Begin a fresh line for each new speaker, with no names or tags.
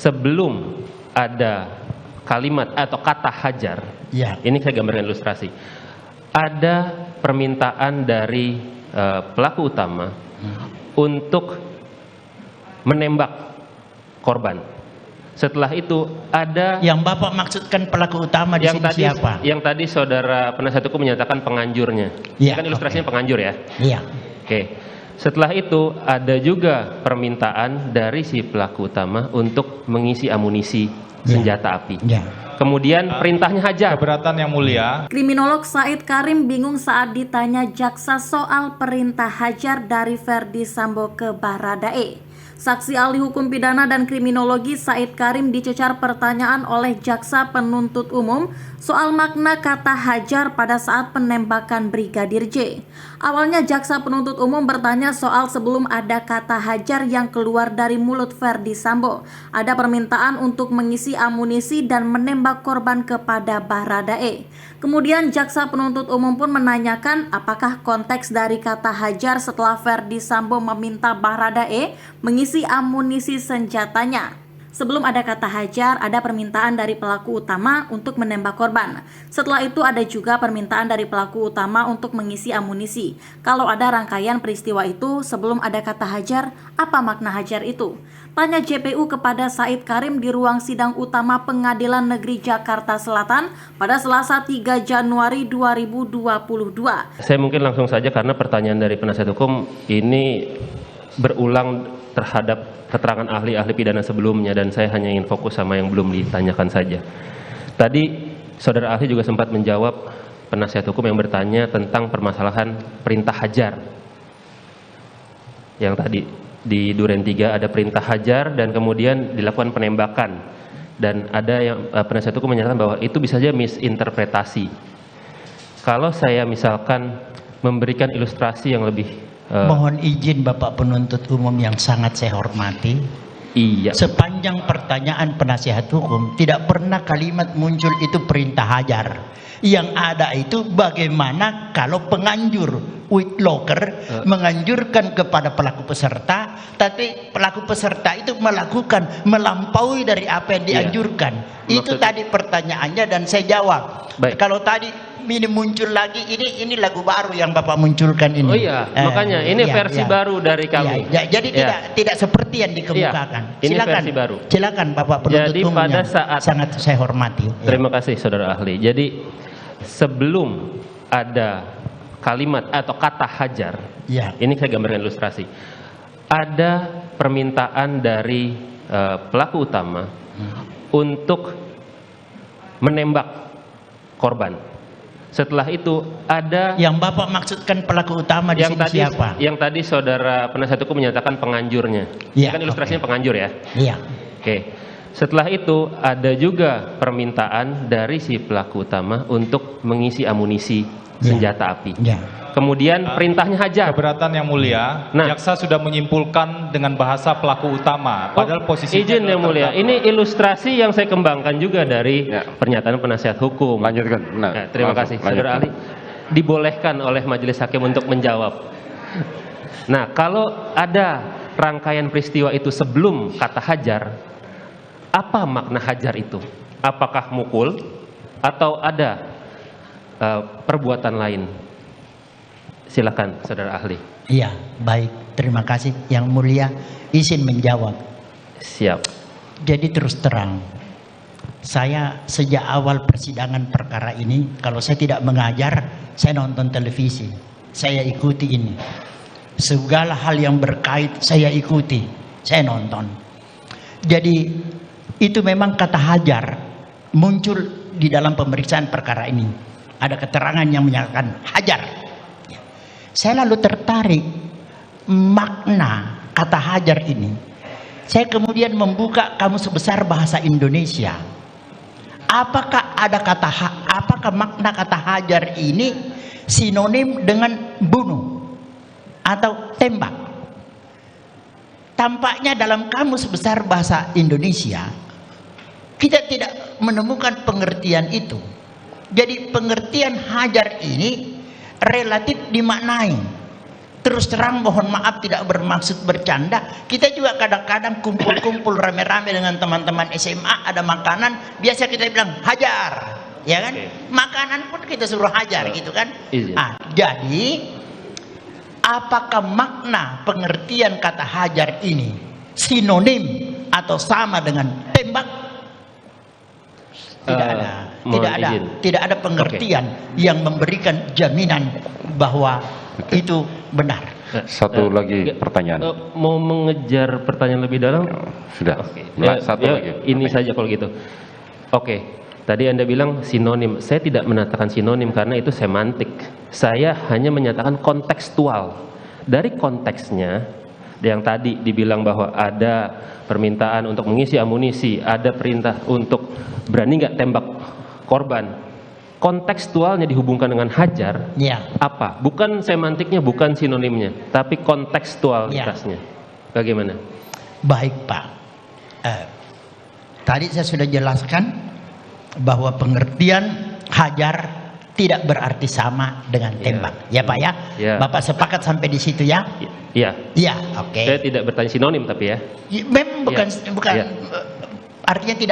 sebelum ada kalimat atau kata hajar,
Ya.
ini saya gambarkan ilustrasi, ada permintaan dari pelaku utama untuk menembak korban. Setelah itu ada
Yang Bapak maksudkan pelaku utama di sini siapa?
Yang tadi saudara penasihat hukum menyatakan penganjurnya.
Ya,
Kan ilustrasinya penganjur ya.
Iya.
Oke. Setelah itu ada juga permintaan dari si pelaku utama untuk mengisi amunisi senjata api.
Ya.
Kemudian perintahnya hajar.
Keberatan yang mulia.
Kriminolog Said Karim bingung saat ditanya jaksa soal perintah hajar dari Verdi Sambo ke Baradae. Saksi ahli hukum pidana dan kriminologi Said Karim dicecar pertanyaan oleh jaksa penuntut umum soal makna kata hajar pada saat penembakan Brigadir J. Awalnya jaksa penuntut umum bertanya soal sebelum ada kata hajar yang keluar dari mulut Verdi Sambo, ada permintaan untuk mengisi amunisi dan menembak korban kepada Baradae. Kemudian jaksa penuntut umum pun menanyakan apakah konteks dari kata hajar setelah Verdi Sambo meminta Baradae mengisi amunisi senjatanya. Sebelum ada kata hajar, ada permintaan dari pelaku utama untuk menembak korban. Setelah itu ada juga permintaan dari pelaku utama untuk mengisi amunisi. Kalau ada rangkaian peristiwa itu sebelum ada kata hajar, apa makna hajar itu? Tanya JPU kepada Said Karim di ruang sidang utama Pengadilan Negeri Jakarta Selatan pada Selasa 3 Januari 2022.
Saya mungkin langsung saja karena pertanyaan dari penasihat hukum ini berulang terhadap keterangan ahli-ahli pidana sebelumnya dan saya hanya ingin fokus sama yang belum ditanyakan saja. Tadi saudara ahli juga sempat menjawab penasihat hukum yang bertanya tentang permasalahan perintah hajar. Yang tadi di Duren 3 ada perintah hajar dan kemudian dilakukan penembakan. Dan ada yang penasihat hukum menyatakan bahwa itu bisa saja misinterpretasi. Kalau saya misalkan memberikan ilustrasi yang lebih
Mohon izin Bapak penuntut umum yang sangat saya hormati.
iya.
Sepanjang pertanyaan penasihat hukum tidak pernah kalimat muncul itu perintah hajar. Yang ada itu bagaimana kalau penganjur Whitlocker menganjurkan kepada pelaku peserta, tapi pelaku peserta itu melampaui dari apa yang dianjurkan. Itu tadi pertanyaannya dan saya jawab.
Baik.
Kalau tadi ini muncul lagi, ini lagu baru yang Bapak munculkan ini.
Oh iya, makanya ini versi baru dari kami.
Jadi tidak seperti yang dikemukakan.
Ini
Silakan,
versi baru.
silakan Bapak penuntut
Jadi
umum
pada
yang
saat
sangat saya hormati.
Terima kasih saudara ahli. Jadi sebelum ada kalimat atau kata hajar, ini saya gambarkan ilustrasi. Ada permintaan dari pelaku utama untuk menembak korban. Setelah itu ada
Yang Bapak maksudkan pelaku utama di sini siapa?
Yang tadi saudara penasihat hukum menyatakan penganjurnya.
Ya,
Kan ilustrasinya penganjur ya.
Iya.
Oke. Setelah itu ada juga permintaan dari si pelaku utama untuk mengisi amunisi senjata api.
Ya.
Kemudian perintahnya hajar.
Keberatan yang mulia.
Nah.
Jaksa sudah menyimpulkan dengan bahasa pelaku utama. Padahal posisinya
Izin yang mulia. Ini ilustrasi yang saya kembangkan juga dari pernyataan penasihat hukum.
Lanjutkan.
Nah, terima kasih. Saudara ahli, dibolehkan oleh majelis hakim untuk menjawab. Nah, kalau ada rangkaian peristiwa itu sebelum kata hajar, apa makna hajar itu? Apakah mukul atau ada perbuatan lain? Silakan saudara ahli.
Iya, baik. Terima kasih. Yang mulia izin menjawab.
Siap.
Jadi terus terang, saya sejak awal persidangan perkara ini, kalau saya tidak mengajar, saya nonton televisi, saya ikuti ini. Segala hal yang berkait saya ikuti, saya nonton. Jadi itu memang kata hajar muncul di dalam pemeriksaan perkara ini. Ada keterangan yang menyatakan hajar. Saya lalu tertarik makna kata hajar ini. Saya kemudian membuka Kamus Besar Bahasa Indonesia. Apakah makna kata hajar ini sinonim dengan bunuh atau tembak? Tampaknya dalam Kamus Besar Bahasa Indonesia kita tidak menemukan pengertian itu. Jadi pengertian hajar ini relatif dimaknai. Terus terang mohon maaf tidak bermaksud bercanda. Kita juga kadang-kadang kumpul-kumpul rame-rame dengan teman-teman SMA, ada makanan, biasa kita bilang hajar, ya kan? Makanan pun kita suruh hajar gitu kan? Jadi apakah makna pengertian kata hajar ini sinonim atau sama dengan tembak? Tidak ada pengertian yang memberikan jaminan bahwa itu benar.
Satu lagi pertanyaan.
Mau mengejar pertanyaan lebih dalam?
Sudah. Satu lagi.
Ini saja kalau gitu. Oke. Tadi Anda bilang sinonim. Saya tidak mengatakan sinonim karena itu semantik. Saya hanya menyatakan kontekstual. Dari konteksnya, yang tadi dibilang bahwa ada permintaan untuk mengisi amunisi, ada perintah untuk berani nggak tembak korban. Kontekstualnya dihubungkan dengan hajar, apa? Bukan semantiknya, bukan sinonimnya, tapi kontekstualitasnya. Bagaimana?
Baik Pak. Tadi saya sudah jelaskan bahwa pengertian hajar tidak berarti sama dengan tembak. Ya Pak ya? Bapak sepakat sampai di situ ya?
Iya.
Iya, oke.
Saya tidak bertanya sinonim tapi ya.
Memang bukan artinya tidak